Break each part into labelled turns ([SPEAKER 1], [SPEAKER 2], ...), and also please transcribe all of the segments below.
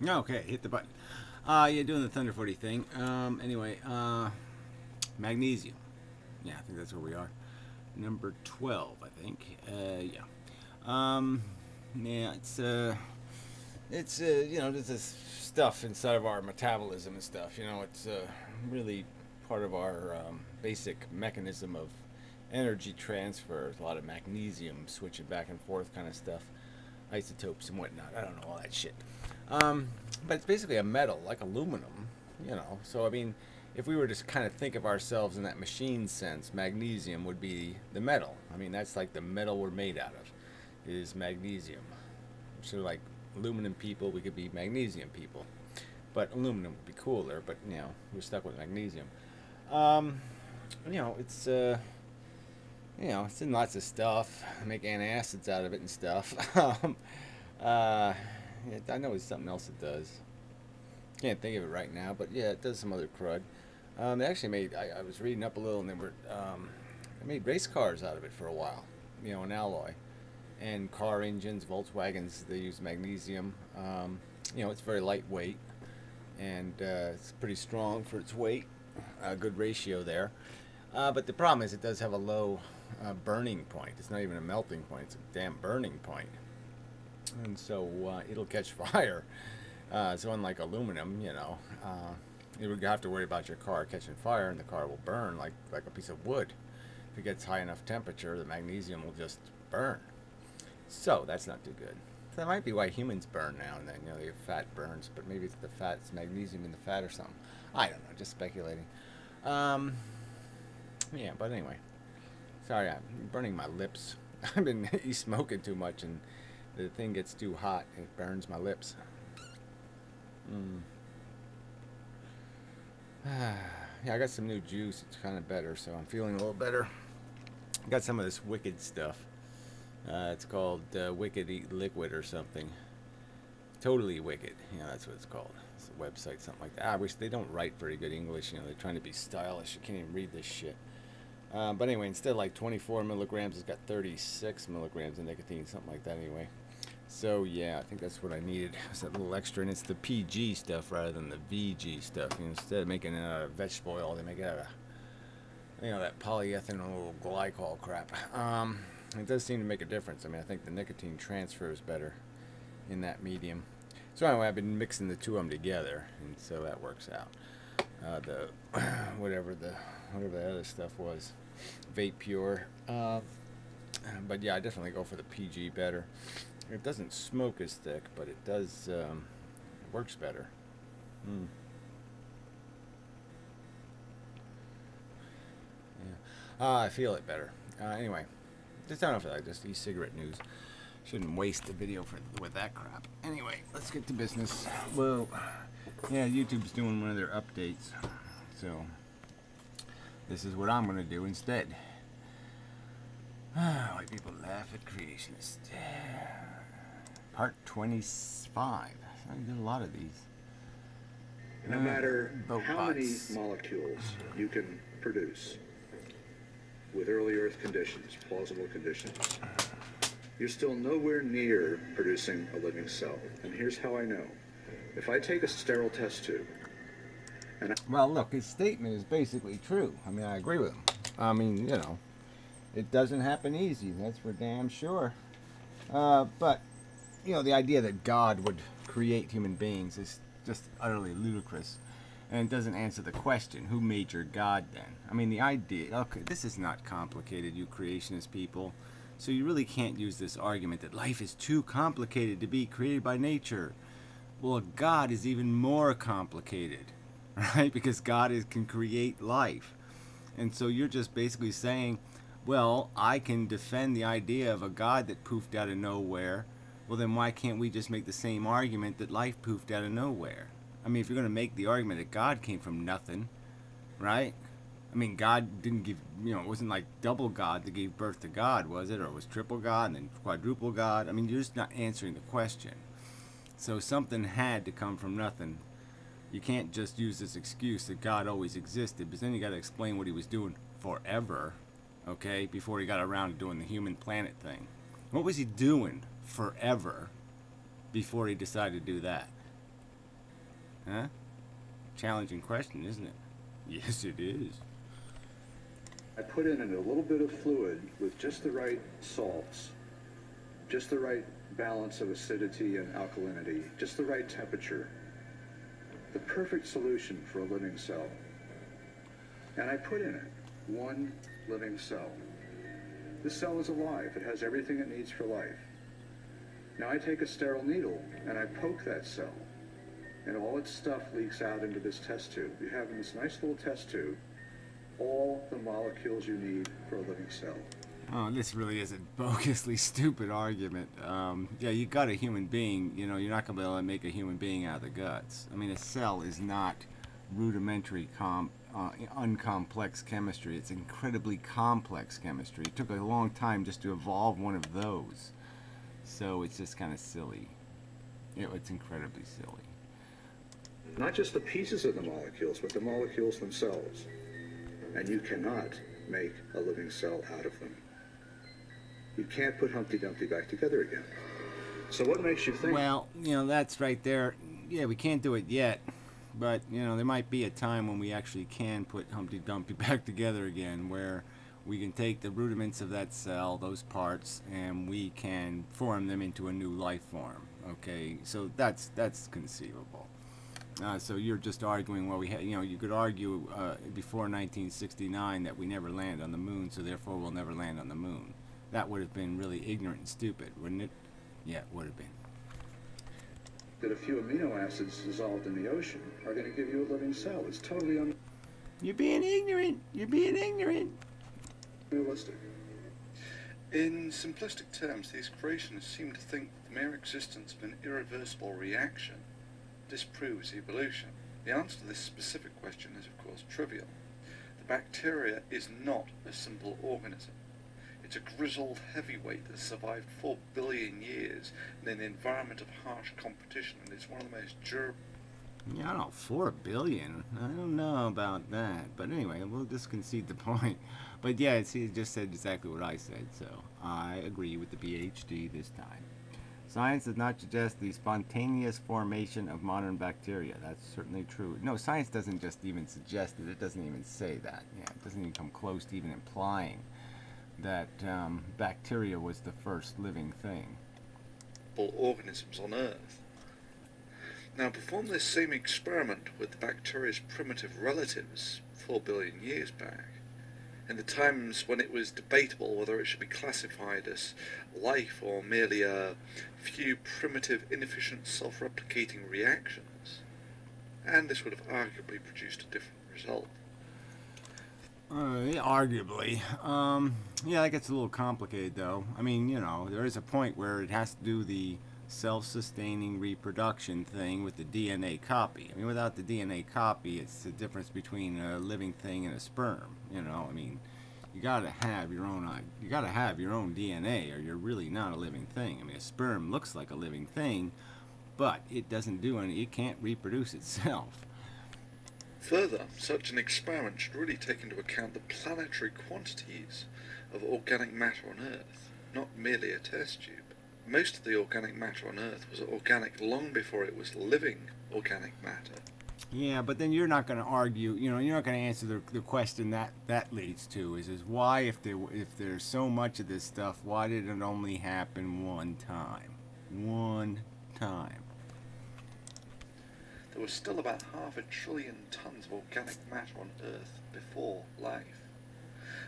[SPEAKER 1] Okay, hit the button. Yeah, doing the Thunder 40 thing. Anyway, Magnesium. Yeah, I think that's where we are. Number 12, I think. Yeah. Yeah, it's there's this stuff inside of our metabolism and stuff. It's really part of our basic mechanism of energy transfer. A lot of magnesium switching back and forth kind of stuff, isotopes and whatnot. I don't know all that shit. But it's basically a metal, like aluminum, So, I mean, if we were to kind of think of ourselves in that machine sense, magnesium would be the metal. I mean, that's like the metal we're made out of, is magnesium. So, like aluminum people, we could be magnesium people. But aluminum would be cooler, but, we're stuck with magnesium. It's in lots of stuff. Make antacids out of it and stuff. I know it's something else it does. Can't think of it right now, but yeah, it does some other crud. They actually made, I was reading up a little, and they made race cars out of it for a while, an alloy. And car engines, Volkswagens, they use magnesium. It's very lightweight, and it's pretty strong for its weight. A good ratio there. But the problem is it does have a low burning point. It's not even a melting point, it's a damn burning point. And so it'll catch fire. So unlike aluminum, you would have to worry about your car catching fire, and the car will burn like a piece of wood. If it gets high enough temperature, the magnesium will just burn. So that's not too good. So that might be why humans burn now and then. The fat burns, but maybe it's the fat, it's magnesium in the fat or something. I don't know, just speculating. Yeah, but anyway. Sorry, I'm burning my lips. I've been smoking too much, and the thing gets too hot, it burns my lips. Yeah, I got some new juice. It's kind of better, so I'm feeling a little better. I got some of this Wicked stuff. It's called Wicked Eat Liquid or something. Totally Wicked. That's what it's called. It's a website, something like that. I wish they don't write very good English. They're trying to be stylish. You can't even read this shit. But anyway, instead of like 24 milligrams, it's got 36 milligrams of nicotine, something like that anyway. So yeah, I think that's what I needed. It's that little extra, and it's the PG stuff rather than the VG stuff. Instead of making it out of vegetable oil, they make it out of, that polyethanol glycol crap. It does seem to make a difference. I mean, I think the nicotine transfers better in that medium. So anyway, I've been mixing the two of them together, and so that works out. Whatever the other stuff was, Vape Pure. But yeah, I definitely go for the PG better. It doesn't smoke as thick, but it does, it works better. Yeah. I feel it better. Anyway, just enough of that, just e-cigarette news. Shouldn't waste the video with that crap. Anyway, let's get to business. Well, yeah, YouTube's doing one of their updates, so this is what I'm going to do instead. Why people laugh at creationists. Part 25. I did a lot of these.
[SPEAKER 2] No matter how many molecules you can produce with early Earth conditions, plausible conditions, you're still nowhere near producing a living cell. And here's how I know. If I take a sterile test tube,
[SPEAKER 1] well, look, his statement is basically true. I mean, I agree with him. I mean, it doesn't happen easy, that's for damn sure. But, the idea that God would create human beings is just utterly ludicrous. And it doesn't answer the question, who made your God then? I mean, the idea, okay, this is not complicated, you creationist people. So you really can't use this argument that life is too complicated to be created by nature. Well, God is even more complicated, right? Because God can create life. And so you're just basically saying, well, I can defend the idea of a God that poofed out of nowhere. Well, then why can't we just make the same argument that life poofed out of nowhere? I mean, if you're going to make the argument that God came from nothing, right? I mean, God didn't give, it wasn't like double God that gave birth to God, was it? Or it was triple God and then quadruple God? I mean, you're just not answering the question. So something had to come from nothing. You can't just use this excuse that God always existed, because then you got to explain what he was doing forever, okay, before he got around to doing the human planet thing. What was he doing forever before he decided to do that? Huh? Challenging question, isn't it? Yes, it is.
[SPEAKER 2] I put in a little bit of fluid with just the right salts, just the right balance of acidity and alkalinity, just the right temperature, the perfect solution for a living cell. And I put in it one living cell. This cell is alive. It has everything it needs for life. Now I take a sterile needle and I poke that cell, and all its stuff leaks out into this test tube. You have in this nice little test tube all the molecules you need for a living cell.
[SPEAKER 1] Oh, this really is a bogusly stupid argument. Yeah, you got a human being, you know, you're not going to be able to make a human being out of the guts. I mean, a cell is not rudimentary, uncomplex chemistry. It's incredibly complex chemistry. It took a long time just to evolve one of those. So it's just kind of silly. You know, it's incredibly silly.
[SPEAKER 2] Not just the pieces of the molecules, but the molecules themselves. And you cannot make a living cell out of them. You can't put Humpty Dumpty back together again. So what makes you think?
[SPEAKER 1] Well, you know, that's right there. Yeah, we can't do it yet. But, you know, there might be a time when we actually can put Humpty Dumpty back together again, where we can take the rudiments of that cell, those parts, and we can form them into a new life form. Okay, so that's conceivable. So you're just arguing, well, you know, you could argue before 1969 that we never land on the moon, so therefore we'll never land on the moon. That would have been really ignorant and stupid, wouldn't it? Yeah, it would have been.
[SPEAKER 2] That a few amino acids dissolved in the ocean are going to give you a living cell. It's totally
[SPEAKER 1] You're being ignorant. You're being ignorant.
[SPEAKER 2] unrealistic.
[SPEAKER 3] In simplistic terms, these creationists seem to think that the mere existence of an irreversible reaction disproves evolution. The answer to this specific question is, of course, trivial. The bacteria is not a simple organism. It's a grizzled heavyweight that survived 4 billion years in an environment of harsh competition, and it's one of the most durable.
[SPEAKER 1] Yeah, I don't know, 4 billion. I don't know about that. But anyway, we'll just concede the point. But yeah, see, it just said exactly what I said, so I agree with the PhD this time. Science does not suggest the spontaneous formation of modern bacteria. That's certainly true. No, science doesn't just even suggest it. It doesn't even say that. Yeah, it doesn't even come close to even implying that bacteria was the first living thing.
[SPEAKER 3] Organisms on Earth. Now, perform this same experiment with the bacteria's primitive relatives 4 billion years back, in the times when it was debatable whether it should be classified as life or merely a few primitive, inefficient, self-replicating reactions, and this would have arguably produced a different result.
[SPEAKER 1] Yeah, arguably. Yeah, that gets a little complicated, though. I mean, you know, there is a point where it has to do the self-sustaining reproduction thing with the DNA copy. I mean, without the DNA copy, it's the difference between a living thing and a sperm. You know, I mean, you gotta have your own DNA, or you're really not a living thing. I mean, a sperm looks like a living thing, but it doesn't do any. It can't reproduce itself.
[SPEAKER 3] Further, such an experiment should really take into account the planetary quantities of organic matter on Earth, not merely a test tube. Most of the organic matter on Earth was organic long before it was living organic matter.
[SPEAKER 1] Yeah, but then you're not going to argue, you know, you're not going to answer the question that leads to is why, if there's so much of this stuff, why did it only happen one time? One time.
[SPEAKER 3] There was still about 500 billion tons of organic matter on Earth before life.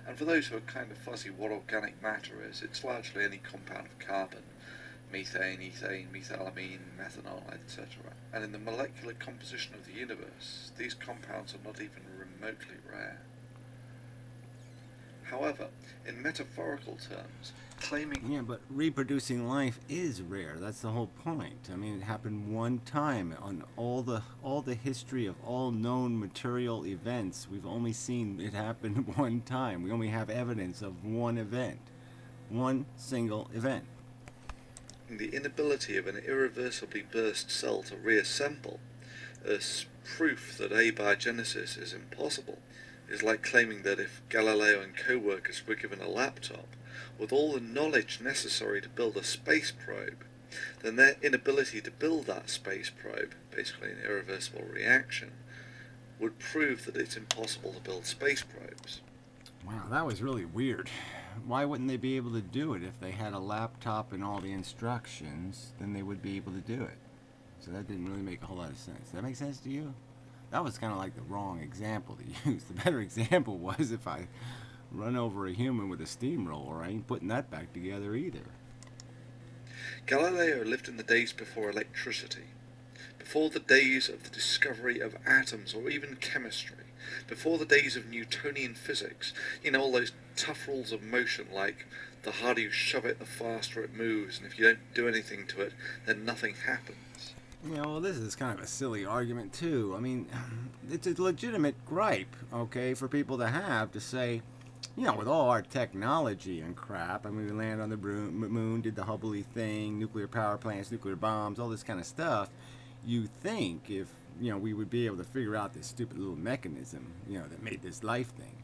[SPEAKER 3] And for those who are kind of fuzzy what organic matter is, it's largely any compound of carbon, methane, ethane, methylamine, methanol, etc. And in the molecular composition of the universe, these compounds are not even remotely rare. However, in metaphorical terms, claiming...
[SPEAKER 1] Yeah, but reproducing life is rare. That's the whole point. I mean, it happened one time on all the history of all known material events. We've only seen it happen one time. We only have evidence of one event. One single event.
[SPEAKER 3] The inability of an irreversibly burst cell to reassemble as proof that abiogenesis is impossible is like claiming that if Galileo and co-workers were given a laptop with all the knowledge necessary to build a space probe, then their inability to build that space probe, basically an irreversible reaction, would prove that it's impossible to build space probes.
[SPEAKER 1] Wow, that was really weird. Why wouldn't they be able to do it? If they had a laptop and all the instructions, then they would be able to do it. So that didn't really make a whole lot of sense. Does that make sense to you? That was kind of like the wrong example to use. The better example was if I run over a human with a steamroller. I ain't putting that back together either.
[SPEAKER 3] Galileo lived in the days before electricity, before the days of the discovery of atoms or even chemistry, before the days of Newtonian physics, all those tough rules of motion like the harder you shove it, the faster it moves, and if you don't do anything to it, then nothing happens.
[SPEAKER 1] Well, this is kind of a silly argument, too. I mean, it's a legitimate gripe, okay, for people to have to say, with all our technology and crap, I mean, we landed on the moon, did the Hubble thing, nuclear power plants, nuclear bombs, all this kind of stuff, you think if, we would be able to figure out this stupid little mechanism, that made this life thing.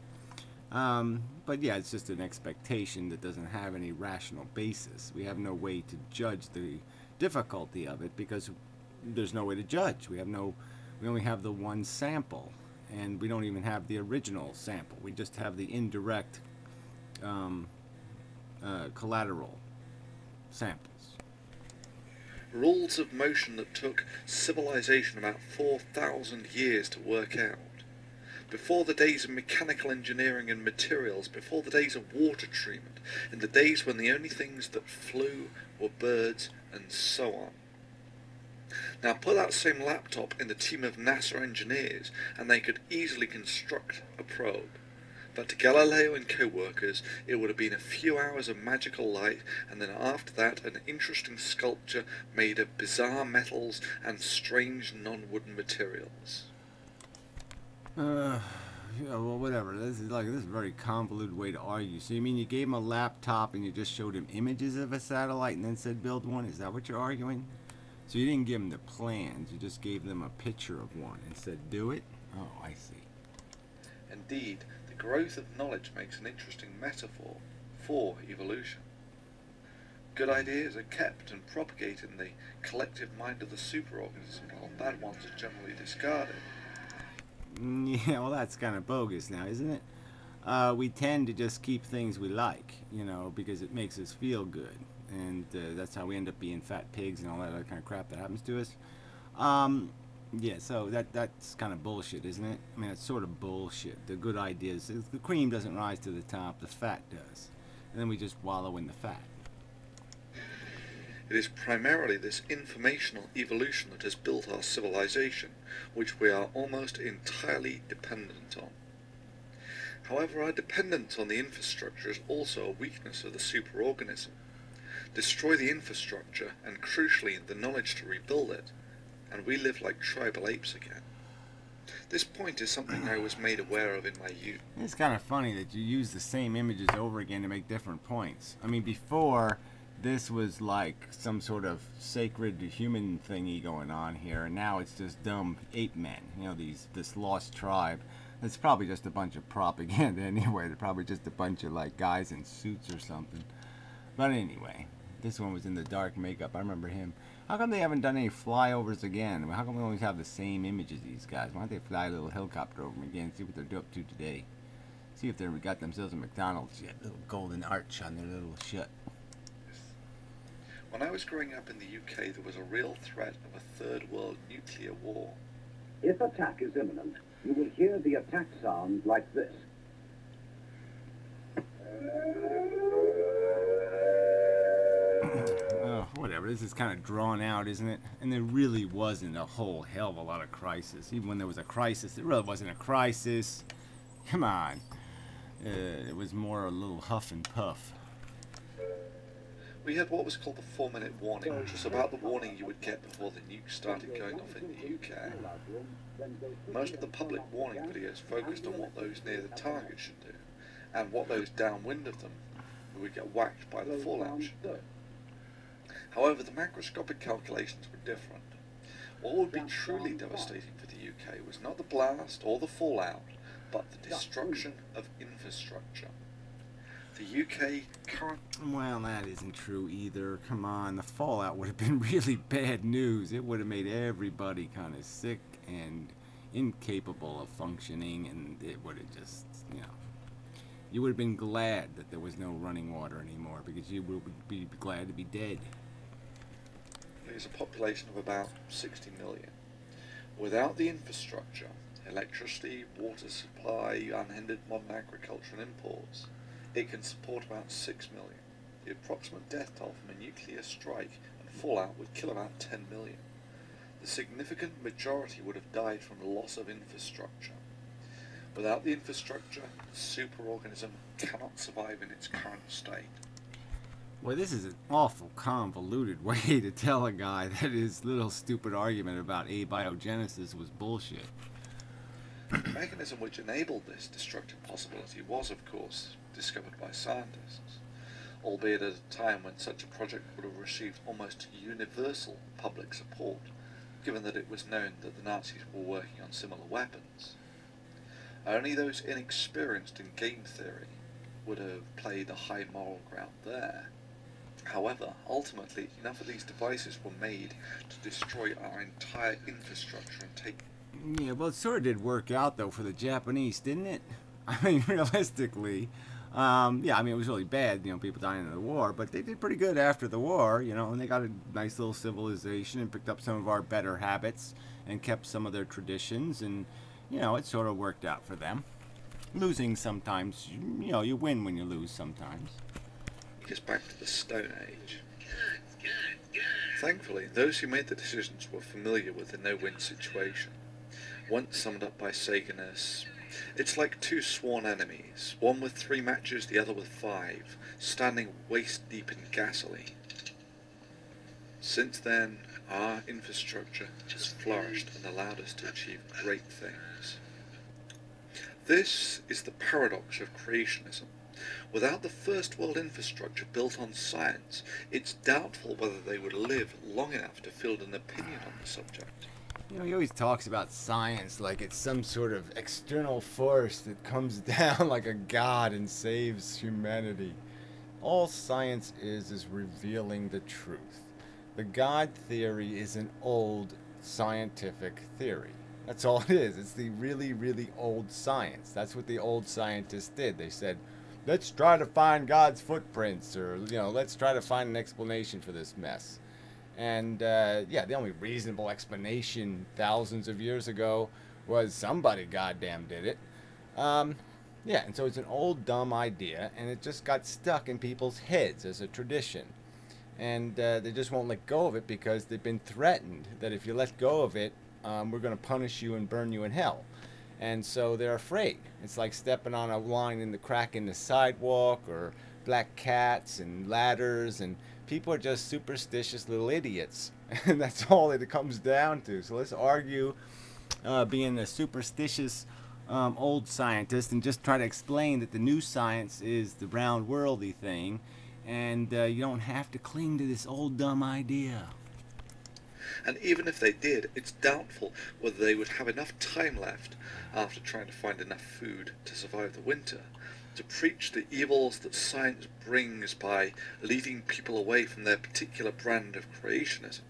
[SPEAKER 1] But yeah, it's just an expectation that doesn't have any rational basis. We have no way to judge the difficulty of it because there's no way to judge. We only have the one sample, and we don't even have the original sample. We just have the indirect collateral samples.
[SPEAKER 3] Rules of motion that took civilization about 4,000 years to work out. Before the days of mechanical engineering and materials, before the days of water treatment, in the days when the only things that flew were birds and so on. Now put that same laptop in the team of NASA engineers and they could easily construct a probe. But to Galileo and co-workers, it would have been a few hours of magical light, and then after that an interesting sculpture made of bizarre metals and strange non-wooden materials.
[SPEAKER 1] Yeah, well, whatever. This is a very convoluted way to argue. So you mean you gave him a laptop and you just showed him images of a satellite and then said build one? Is that what you're arguing? So you didn't give them the plans, you just gave them a picture of one and said do it? Oh, I see.
[SPEAKER 3] Indeed, the growth of knowledge makes an interesting metaphor for evolution. Good ideas are kept and propagated in the collective mind of the superorganism, while bad ones are generally discarded.
[SPEAKER 1] Yeah, well, that's kind of bogus now, isn't it? We tend to just keep things we like, because it makes us feel good. And that's how we end up being fat pigs and all that other kind of crap that happens to us. Yeah, so that's kind of bullshit, isn't it? I mean, it's sort of bullshit. The good ideas, the cream doesn't rise to the top, the fat does. And then we just wallow in the fat.
[SPEAKER 3] It is primarily this informational evolution that has built our civilization, which we are almost entirely dependent on. However, our dependence on the infrastructure is also a weakness of the superorganism. Destroy the infrastructure, and crucially the knowledge to rebuild it, and we live like tribal apes again. This point is something I was made aware of in my youth.
[SPEAKER 1] It's kind of funny that you use the same images over again to make different points. I mean, before, this was like some sort of sacred human thingy going on here, and now it's just dumb ape men, this lost tribe. It's probably just a bunch of propaganda anyway. They're probably just a bunch of guys in suits or something. But anyway, this one was in the dark makeup. I remember him. How come they haven't done any flyovers again? How come we always have the same images of these guys? Why don't they fly a little helicopter over them again, see what they're up to today? See if they've got themselves a McDonald's yet. Little golden arch on their little shut.
[SPEAKER 3] When I was growing up in the UK, there was a real threat of a third world nuclear war.
[SPEAKER 4] If attack is imminent, you will hear the attack sound like this.
[SPEAKER 1] Oh, whatever. This is kind of drawn out, isn't it? And there really wasn't a whole hell of a lot of crisis. Even when there was a crisis, it really wasn't a crisis. Come on. It was more a little huff and puff.
[SPEAKER 3] We had what was called the 4-minute warning, which was about the warning you would get before the nuke started going off in the UK. Most of the public warning videos focused on what those near the target should do, and what those downwind of them, who would get whacked by the fallout, should do. However, the macroscopic calculations were different. What would be truly devastating for the UK was not the blast or the fallout, but the destruction of infrastructure. The UK current...
[SPEAKER 1] Well, that isn't true either. Come on, the fallout would have been really bad news. It would have made everybody kind of sick and incapable of functioning, and it would have just, you know, you would have been glad that there was no running water anymore, because you would be glad to be dead.
[SPEAKER 3] There's a population of about 60 million. Without the infrastructure, electricity, water supply, unhindered modern agriculture and imports, it can support about 6 million. The approximate death toll from a nuclear strike and fallout would kill about 10 million. The significant majority would have died from loss of infrastructure. Without the infrastructure, the superorganism cannot survive in its current state.
[SPEAKER 1] Well, this is an awful convoluted way to tell a guy that his little stupid argument about abiogenesis was bullshit.
[SPEAKER 3] The mechanism which enabled this destructive possibility was, of course, discovered by scientists, albeit at a time when such a project would have received almost universal public support, given that it was known that the Nazis were working on similar weapons. Only those inexperienced in game theory would have played a high moral ground there. However, ultimately, enough of these devices were made to destroy our entire infrastructure and take...
[SPEAKER 1] Yeah, well, it sort of did work out, though, for the Japanese, didn't it? I mean, realistically, yeah, I mean, it was really bad, you know, people dying in the war, but they did pretty good after the war, you know, and they got a nice little civilization and picked up some of our better habits and kept some of their traditions, and, you know, it sort of worked out for them. Losing sometimes, you know, you win when you lose sometimes.
[SPEAKER 3] Us back to the Stone Age. Thankfully, those who made the decisions were familiar with the no-win situation. Once summed up by Sagan as, it's like two sworn enemies, one with 3 matches, the other with 5, standing waist-deep in gasoline. Since then, our infrastructure has flourished and allowed us to achieve great things. This is the paradox of creationism. Without the first world infrastructure built on science, it's doubtful whether they would live long enough to field an opinion on the subject.
[SPEAKER 1] You know, he always talks about science like it's some sort of external force that comes down like a god and saves humanity. All science is revealing the truth. The God theory is an old scientific theory. That's all it is. It's the really, really old science. That's what the old scientists did. They said, let's try to find God's footprints, or, you know, let's try to find an explanation for this mess. And, yeah, the only reasonable explanation thousands of years ago was somebody goddamn did it. Yeah, and so it's an old dumb idea, and it just got stuck in people's heads as a tradition. And they just won't let go of it because they've been threatened that if you let go of it, we're going to punish you and burn you in hell. And so they're afraid. It's like stepping on a line in the crack in the sidewalk, or black cats and ladders, and people are just superstitious little idiots. And that's all it comes down to. So let's argue being a superstitious old scientist and just try to explain that the new science is the round worldy thing, and you don't have to cling to this old dumb idea.
[SPEAKER 3] And even if they did, it's doubtful whether they would have enough time left, after trying to find enough food to survive the winter, to preach the evils that science brings by leading people away from their particular brand of creationism.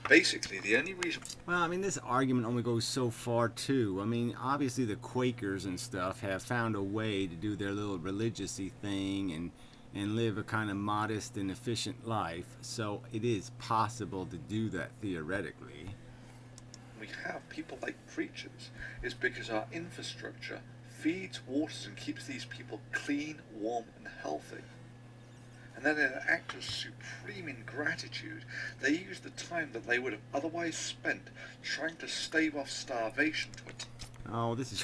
[SPEAKER 3] Basically, the only reason...
[SPEAKER 1] Well, I mean, this argument only goes so far, too. I mean, obviously the Quakers and stuff have found a way to do their little religious-y thing and live a kind of modest and efficient life, so it is possible to do that theoretically.
[SPEAKER 3] We have people like preachers is because our infrastructure feeds, waters and keeps these people clean, warm and healthy. And then in an act of supreme ingratitude, they use the time that they would have otherwise spent trying to stave off starvation to it.
[SPEAKER 1] Oh, this is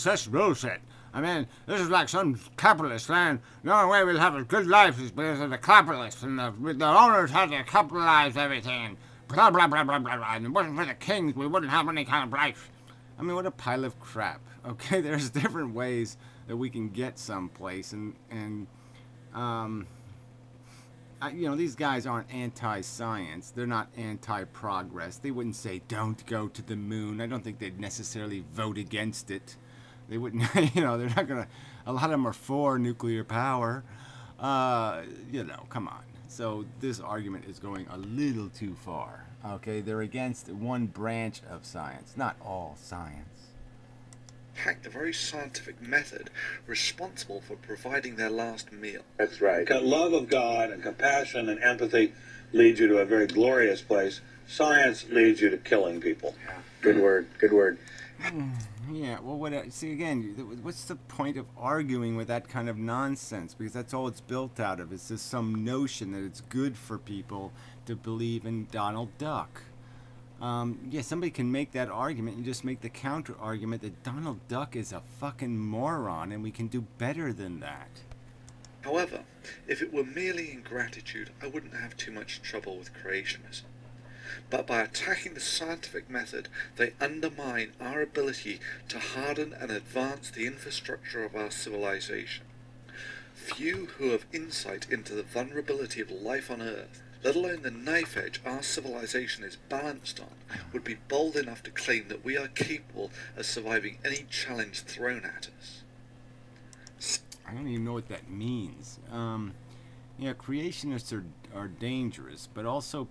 [SPEAKER 1] such bullshit. I mean, this is like some capitalist land. The only way we'll have a good life is because of the capitalists, and the owners have to capitalize everything. Blah, blah, blah, blah, blah, blah. And if it wasn't for the kings, we wouldn't have any kind of life. I mean, what a pile of crap. Okay, there's different ways that we can get someplace, and you know, these guys aren't anti-science. They're not anti-progress. They wouldn't say, don't go to the moon. I don't think they'd necessarily vote against it. They wouldn't, you know, they're not going to, A lot of them are for nuclear power. You know, come on. So this argument is going a little too far. Okay, they're against one branch of science, not all science.
[SPEAKER 3] Hack the very scientific method responsible for providing their last meal.
[SPEAKER 5] That's right. Love of God and compassion and empathy leads you to a very glorious place. Science leads you to killing people. Good word. Good word.
[SPEAKER 1] Yeah, well, see, again, what's the point of arguing with that kind of nonsense? Because that's all it's built out of. It's just some notion that it's good for people to believe in Donald Duck. Yeah, somebody can make that argument and just make the counter argument that Donald Duck is a fucking moron and we can do better than that.
[SPEAKER 3] However, if it were merely ingratitude, I wouldn't have too much trouble with creationism. But by attacking the scientific method, they undermine our ability to harden and advance the infrastructure of our civilization. Few who have insight into the vulnerability of life on Earth, let alone the knife edge our civilization is balanced on, would be bold enough to claim that we are capable of surviving any challenge thrown at us.
[SPEAKER 1] I don't even know what that means. Yeah, creationists are dangerous, but also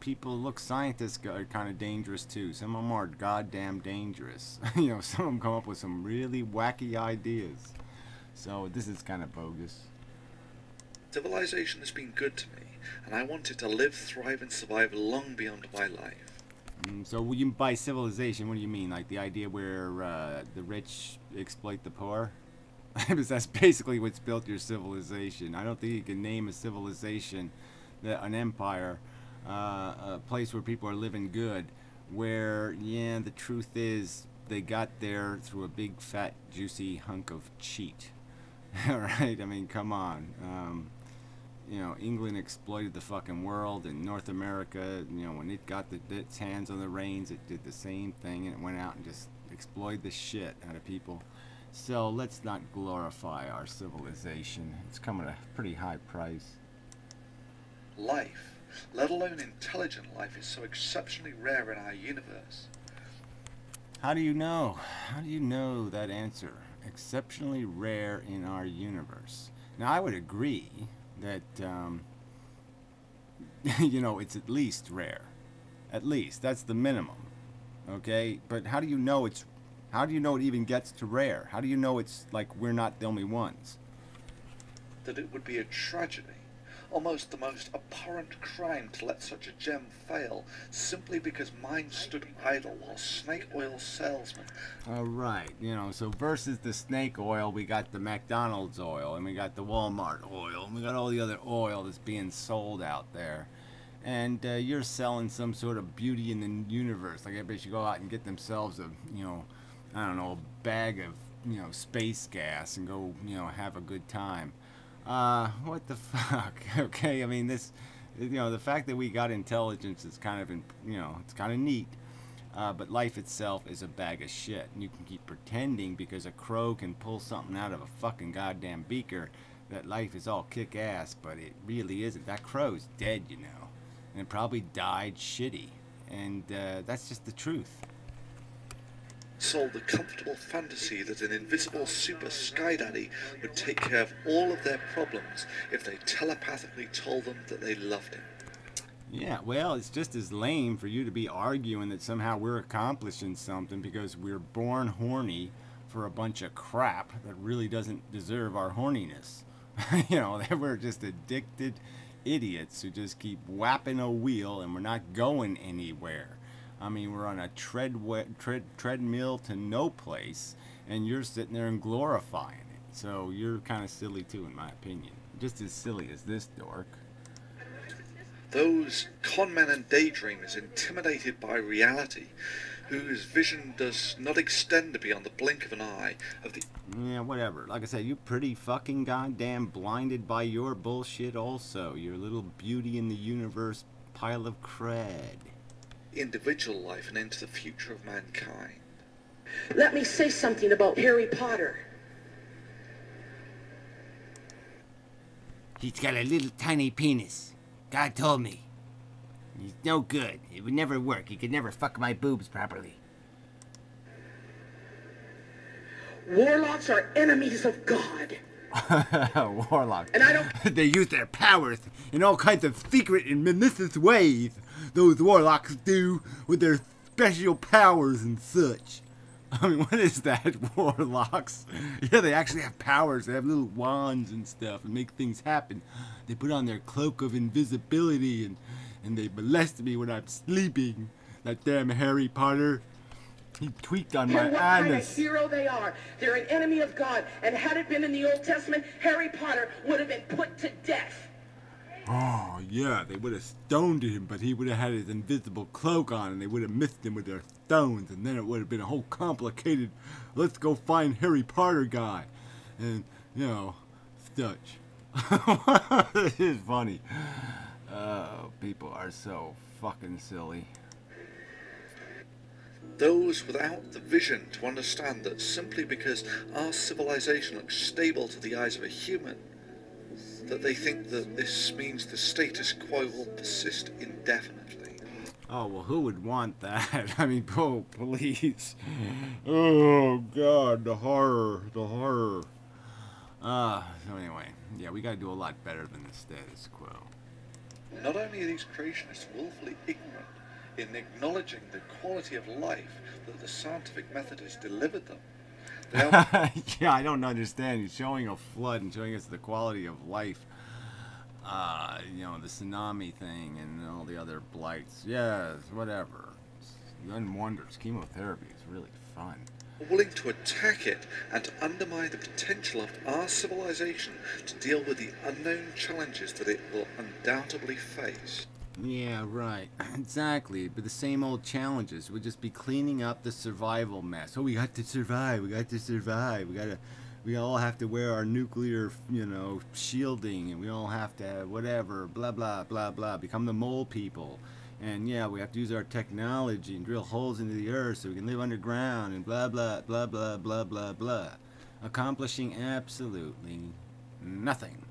[SPEAKER 1] scientists are kind of dangerous too. Some of them are goddamn dangerous. You know, some of them come up with some really wacky ideas. So this is kind of bogus.
[SPEAKER 3] Civilization has been good to me, and I want it to live, thrive, and survive long beyond my life.
[SPEAKER 1] So by civilization, what do you mean? Like the idea where the rich exploit the poor? Because that's basically what's built your civilization. I don't think you can name a civilization, an empire, a place where people are living good, where, yeah, the truth is they got there through a big, fat, juicy hunk of cheat. Alright, I mean, come on. You know, England exploited the fucking world, and North America, you know, when it got its hands on the reins, it did the same thing, and it went out and just exploited the shit out of people. So let's not glorify our civilization. It's come at a pretty high price.
[SPEAKER 3] Life, let alone intelligent life, is so exceptionally rare in our universe.
[SPEAKER 1] How do you know? How do you know that answer? Exceptionally rare in our universe. Now, I would agree that, you know, it's at least rare. At least. That's the minimum. Okay? But how do you know it even gets to rare? How do you know it's like we're not the only ones?
[SPEAKER 3] That it would be a tragedy, almost the most abhorrent crime to let such a gem fail, simply because mine stood idle while snake oil salesmen...
[SPEAKER 1] Alright, you know, so versus the snake oil, we got the McDonald's oil, and we got the Walmart oil, and we got all the other oil that's being sold out there. And you're selling some sort of beauty in the universe. Like everybody should go out and get themselves a, you know, I don't know, a bag of, you know, space gas and go, you know, have a good time. What the fuck? Okay, I mean, this, you know, the fact that we got intelligence is kind of, you know, it's kind of neat. But life itself is a bag of shit. And you can keep pretending because a crow can pull something out of a fucking goddamn beaker that life is all kick-ass, but it really isn't. That crow's dead, you know. And it probably died shitty. And that's just the truth.
[SPEAKER 3] Sold the comfortable fantasy that an invisible super sky daddy would take care of all of their problems if they telepathically told them that they loved him.
[SPEAKER 1] Yeah, well, it's just as lame for you to be arguing that somehow we're accomplishing something because we're born horny for a bunch of crap that really doesn't deserve our horniness. You know, that we're just addicted idiots who just keep whapping a wheel and we're not going anywhere. I mean, we're on a treadmill to no place, and you're sitting there and glorifying it. So you're kind of silly too, in my opinion. Just as silly as this dork.
[SPEAKER 3] Those con men and daydreamers intimidated by reality, whose vision does not extend beyond the blink of an eye of the...
[SPEAKER 1] Yeah, whatever. Like I said, you're pretty fucking goddamn blinded by your bullshit also. Your little beauty in the universe pile of crud.
[SPEAKER 3] Individual life and into the future of mankind.
[SPEAKER 6] Let me say something about Harry Potter.
[SPEAKER 7] He's got a little tiny penis. God told me. He's no good. It would never work. He could never fuck my boobs properly.
[SPEAKER 6] Warlocks are enemies of God.
[SPEAKER 1] Warlocks.
[SPEAKER 6] And I don't...
[SPEAKER 7] They use their powers in all kinds of secret and malicious ways. Those warlocks do with their special powers and such. I mean, what is that, warlocks? Yeah, they actually have powers. They have little wands and stuff and make things happen. They put on their cloak of invisibility and they molest me when I'm sleeping. That damn Harry Potter. He tweaked on my
[SPEAKER 6] what kind of
[SPEAKER 7] anus.
[SPEAKER 6] hero they are. They're an enemy of God. And had it been in the Old Testament, Harry Potter would have been put to death.
[SPEAKER 7] Oh, yeah, they would have stoned him, but he would have had his invisible cloak on, and they would have missed him with their stones, and then it would have been a whole complicated, let's go find Harry Potter guy. And, you know, such. It is funny. People are so fucking silly.
[SPEAKER 3] Those without the vision to understand that simply because our civilization looks stable to the eyes of a human, that they think that this means the status quo will persist indefinitely.
[SPEAKER 7] Oh, well, who would want that? I mean, oh, please. Oh, God, the horror, the horror. So anyway, yeah, we gotta do a lot better than the status quo.
[SPEAKER 3] Not only are these creationists willfully ignorant in acknowledging the quality of life that the scientific method has delivered them, they are
[SPEAKER 7] yeah, I don't understand. He's showing a flood and showing us the quality of life. You know, the tsunami thing and all the other blights. Yes, whatever. One wonders. Chemotherapy is really fun.
[SPEAKER 3] willing to attack it and to undermine the potential of our civilization to deal with the unknown challenges that it will undoubtedly face.
[SPEAKER 7] Yeah, right. Exactly. But the same old challenges. We'll just be cleaning up the survival mess. Oh, we got to survive. We got to survive. We all have to wear our nuclear, you know, shielding, and we all have to have whatever, blah, blah, blah, blah, become the mole people. And yeah, we have to use our technology and drill holes into the earth so we can live underground and blah, blah, blah, blah, blah, blah, blah. Accomplishing absolutely nothing.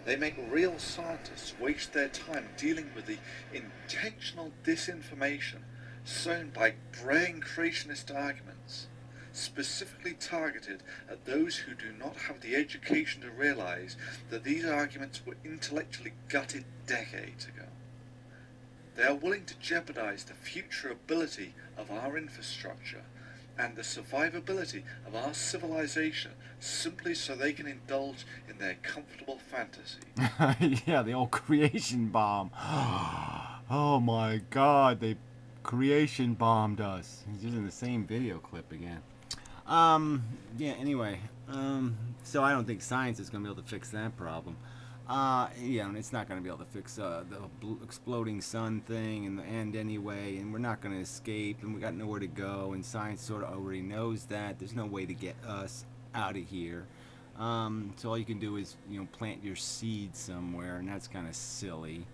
[SPEAKER 3] They make real scientists waste their time dealing with the intentional disinformation sown by brain creationist arguments, specifically targeted at those who do not have the education to realize that these arguments were intellectually gutted decades ago. They are willing to jeopardize the future ability of our infrastructure and the survivability of our civilization simply so they can indulge in their comfortable fantasy.
[SPEAKER 7] Yeah, the old creation bomb. Oh my god, they creation bombed us. He's using the same video clip again. Yeah, anyway, so I don't think science is going to be able to fix that problem. Yeah, and it's not going to be able to fix the exploding sun thing in the end anyway, and we're not going to escape, and we got nowhere to go, and science sort of already knows that. There's no way to get us out of here. So all you can do is, you know, plant your seed somewhere, and that's kind of silly.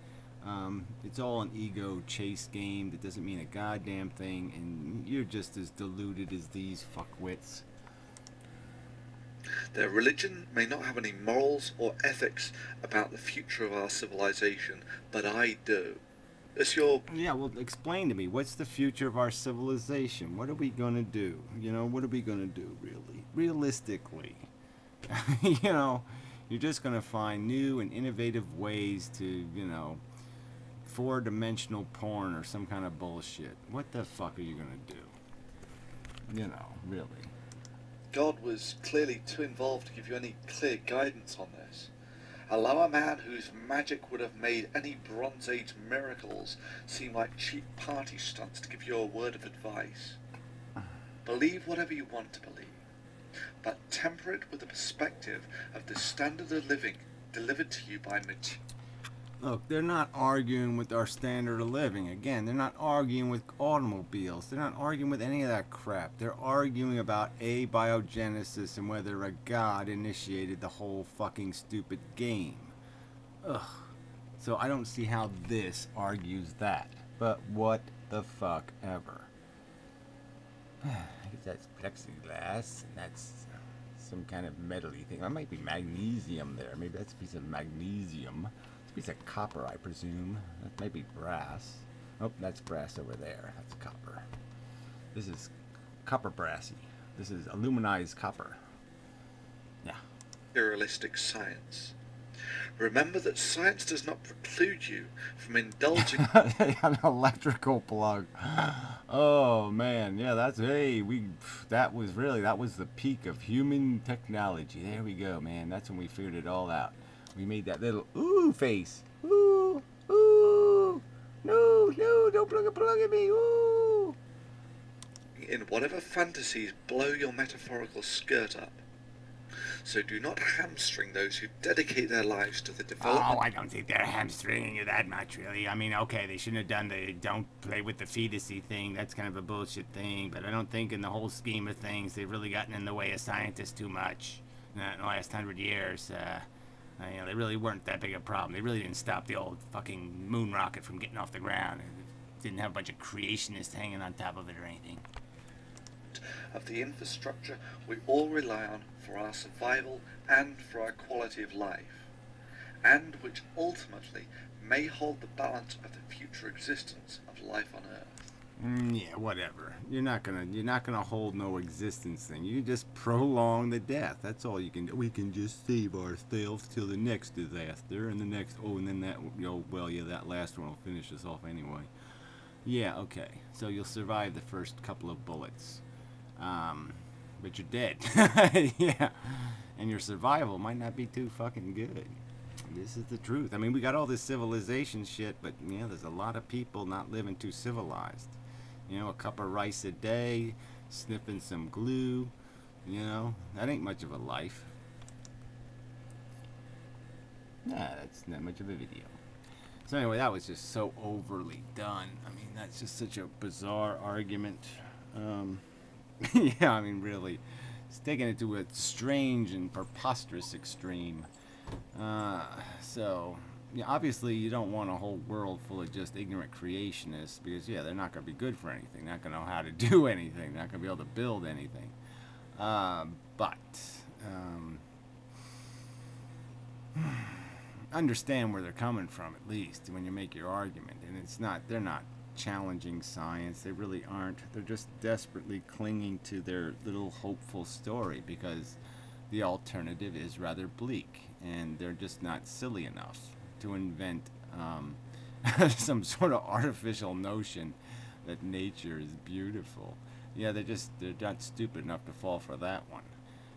[SPEAKER 7] It's all an ego chase game that doesn't mean a goddamn thing, and you're just as deluded as these fuckwits.
[SPEAKER 3] Their religion may not have any morals or ethics about the future of our civilization, but I do. It's your...
[SPEAKER 7] Yeah, well, explain to me, what's the future of our civilization? What are we gonna do? You know, what are we gonna do, really? Realistically. You know, you're just gonna find new and innovative ways to, you know, four-dimensional porn or some kind of bullshit. What the fuck are you gonna do? You know, really.
[SPEAKER 3] God was clearly too involved to give you any clear guidance on this. Allow a man whose magic would have made any Bronze Age miracles seem like cheap party stunts to give you a word of advice. Believe whatever you want to believe, but temper it with the perspective of the standard of living delivered to you by material.
[SPEAKER 7] Look, they're not arguing with our standard of living. Again, they're not arguing with automobiles. They're not arguing with any of that crap. They're arguing about abiogenesis and whether a god initiated the whole fucking stupid game. Ugh. So I don't see how this argues that. But what the fuck ever. I guess that's plexiglass, and that's some kind of metal-y thing. That might be magnesium there. Maybe that's a piece of magnesium. Piece of copper, I presume. That might be brass. Oh, that's brass over there. That's copper. This is copper brassy. This is aluminized copper.
[SPEAKER 3] irrealistic science. Remember that science does not preclude you from indulging
[SPEAKER 7] An electrical plug. Oh man, yeah, that was the peak of human technology. There we go, man. That's when we figured it all out. We made that little ooh face. Ooh, ooh, no, don't plug at me. Ooh.
[SPEAKER 3] in whatever fantasies blow your metaphorical skirt up. So do not hamstring those who dedicate their lives to the development.
[SPEAKER 7] Oh, I don't think they're hamstringing you that much, really. I mean, okay, they shouldn't have done the don't play with the fetusy thing. That's kind of a bullshit thing. But I don't think in the whole scheme of things, they've really gotten in the way of scientists too much in the last 100 years. You know, they really weren't that big a problem. They really didn't stop the old fucking moon rocket from getting off the ground. It didn't have a bunch of creationists hanging on top of it or anything.
[SPEAKER 3] Of the infrastructure we all rely on for our survival and for our quality of life, and which ultimately may hold the balance of the future existence of life on Earth.
[SPEAKER 7] Yeah, whatever. You're not gonna hold no existence thing. You just prolong the death. That's all you can do. We can just save ourselves till the next disaster and the next. Oh, and then that. Well, yeah, that last one will finish us off anyway. Yeah, okay. So you'll survive the first couple of bullets. But you're dead. Yeah. And your survival might not be too fucking good. This is the truth. I mean, we got all this civilization shit, but, yeah, there's a lot of people not living too civilized. You know, a cup of rice a day, sniffing some glue, you know, that ain't much of a life. Nah, that's not much of a video. So anyway, that was just so overly done. I mean, that's just such a bizarre argument. Yeah, I mean, really, it's taking it to a strange and preposterous extreme. So, yeah, obviously you don't want a whole world full of just ignorant creationists because, yeah, they're not going to be good for anything. Not going to know how to do anything. Not going to be able to build anything. Understand where they're coming from, at least, when you make your argument. And it's not, they're not challenging science. They really aren't. They're just desperately clinging to their little hopeful story because the alternative is rather bleak, and they're just not silly enough to invent some sort of artificial notion that nature is beautiful. Yeah, they're not stupid enough to fall for that one.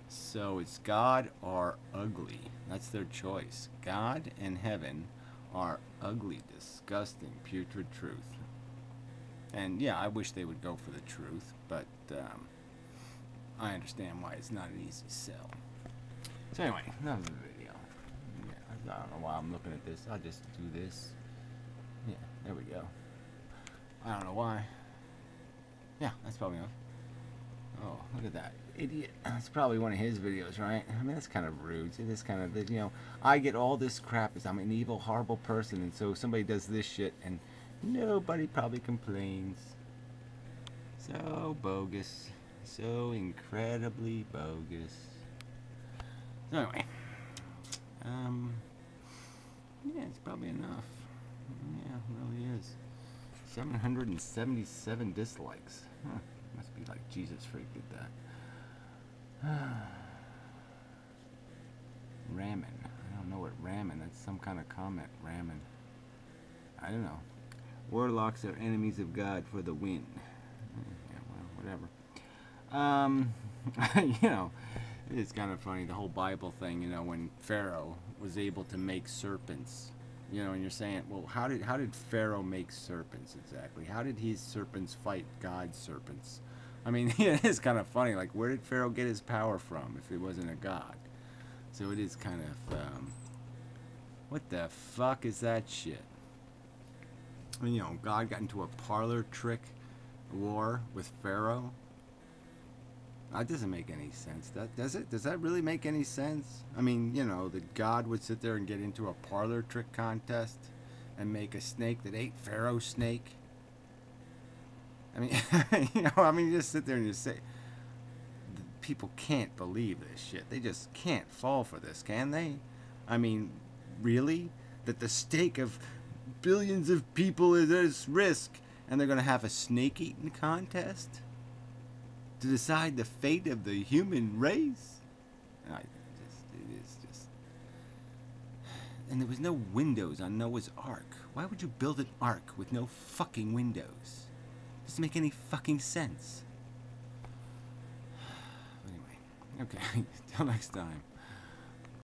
[SPEAKER 7] So it's God or ugly. That's their choice. God and heaven are ugly, disgusting, putrid truth. And yeah, I wish they would go for the truth, but I understand why it's not an easy sell. So anyway, that was the video. Yeah, I don't know why I'm looking at this. I'll just do this. Yeah, there we go. I don't know why. Yeah, that's probably enough. Oh, look at that. Idiot. That's probably one of his videos, right? I mean, that's kind of rude. It is kind of, you know, I get all this crap as I'm an evil, horrible person, and so somebody does this shit, and nobody probably complains. So bogus. So incredibly bogus. So anyway. Yeah, it's probably enough. Yeah, it really is. 777 dislikes. Huh. Must be like Jesus freak did that. Ramen. I don't know what ramen. That's some kind of comment. Ramen. I don't know. Warlocks are enemies of God for the win. Yeah, well, whatever. You know, it's kind of funny, the whole Bible thing, you know, when Pharaoh was able to make serpents. You know, and you're saying, well, how did Pharaoh make serpents exactly? How did his serpents fight God's serpents? I mean, it is kind of funny. Like, where did Pharaoh get his power from if it wasn't a god? So it is kind of, what the fuck is that shit? I mean, you know, God got into a parlor trick war with Pharaoh. That doesn't make any sense. Does it? Does that really make any sense? I mean, you know, that God would sit there and get into a parlor trick contest and make a snake that ate Pharaoh's snake. I mean, you know, I mean, you just sit there and you say, people can't believe this shit. They just can't fall for this, can they? I mean, really? That the stake of billions of people is at risk, and they're going to have a snake-eating contest to decide the fate of the human race? It is just... And there was no windows on Noah's Ark. Why would you build an ark with no fucking windows? Doesn't make any fucking sense. Anyway, okay, till next time.